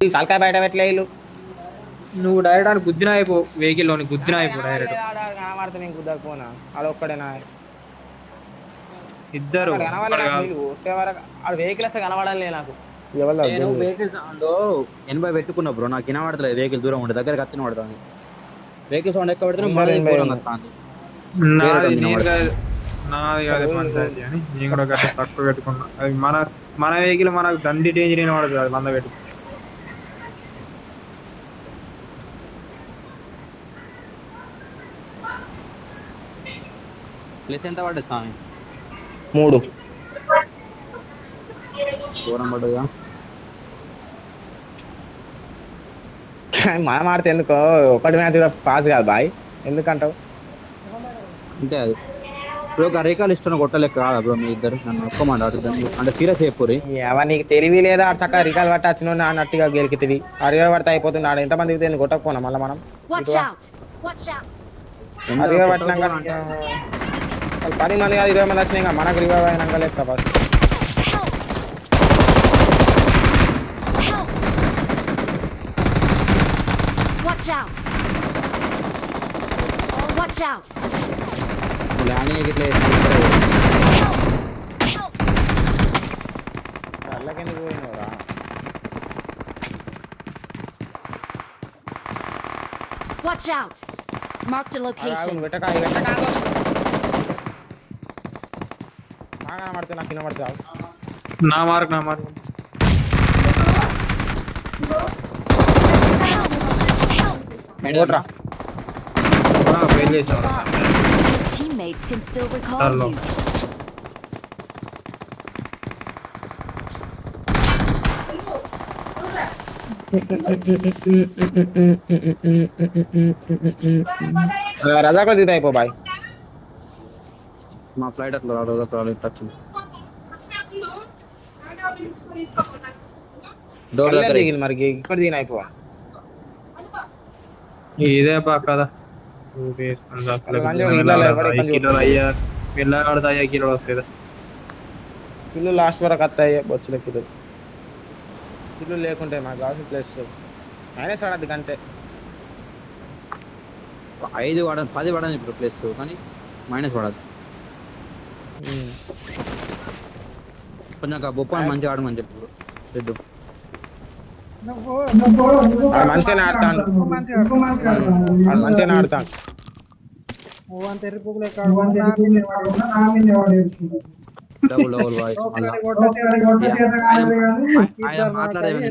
తలకాయ బయట పెట్టలే వీళ్ళు. నువ్వు డైరెక్ట్ అని గుద్దిన అయిపో వెహికల్ లోని గుద్దిన అయిపో డైరెక్ట్. కనబడితే నేను కుదరకపోనా ఆడ ఒక్కడేనా ఇద్దరు అక్కడ కనవాలి ఒక్కడు నాకు. కాదు. వీళ్ళు వచ్చే వరకు ఆడ వెహికల్ వస్తే కనబడాలి నాకు. నేను వెహికల్ సౌండ్ 80 పెట్టుకున్నా బ్రో, నాకు వినబడతలేదు. వెహికల్ దూరం ఉండే దగ్గర కత్తిన పడుతుంది. వెహికల్ సౌండ్ ఎక్కువ పెడితే దూరం వస్తుంది. నాది కాదు పంచాయతీ అని నేను కూడా గట్ట తక్కువ పెట్టుకున్నా. అది మన వెహికల్ మనకు దండి డేంజర్ అయిన పడుతుంది. అది మంద పెట్టు. ప్లేస్ ఎంత పడ్డది స్వామి? 3 దూరం పడ్డదా? మనం ఆడితే ఎందుకో ఒకటి మ్యాచ్ కూడా పాస్ కాదు బాయ్. ఎందుకంటావు? అంతే అది బ్రో. రీకాల్ ఇష్టం కొట్టలేక కాదా బ్రో మీ ఇద్దరు నన్ను ఒక్కమాట అడుగుతాను అంటే సీరియస్ అయిపోయి. నీకు తెలివి లేదా ఆడ చక్కగా రికాల్ పట్టి వచ్చిన అన్నట్టుగా గెలికితివి. అరిగా పడితే అయిపోతుంది. ఆడ ఎంతమంది దిగుతుంది కొట్టకపోనా మళ్ళీ మనం అరిగా పట్టినాక 10 మంది కాదు 20 మంది వచ్చినాయి. మనకు రివైవ్ అయినాక లేదు ఫస్ట్. ల్యాండింగ్ ఇట్లా అల్లకెందుకు పోయినవరా? Watch out! Marked a location. నాకు వినబడతావు. నా మార్క్ ఫెయిల్ చేసావు. Teammates can still recall Hello. you. రజాకు దిగుతా అయిపో బాయ్. మా ఫ్లైట్ అట్లా టచ్ దిగింది మరి ఇక్కడ దిగిన అయిపో. ఇదే కదా వెళ్ళాడితే 5 కిలో వస్తుంది. కిలో లాస్ట్ వరకు వస్తాయి బొచ్చుల కిలో. కిలో లేకుంటే మాకు కావాల్సిన ప్లేస్ మైనస్ ఆడద్దు కంటే 5 వాడని 10 వాడని ఇప్పుడు ప్లేస్ కానీ మైనస్ వాడదు. కొంచెం బొప్పని మంచిగా ఆడమని చెప్పు పెద్ద మంచిగానే ఆడతాను. మంచిగానే ఆడతాను. డబుల్ వాయిస్ మాట్లాడేది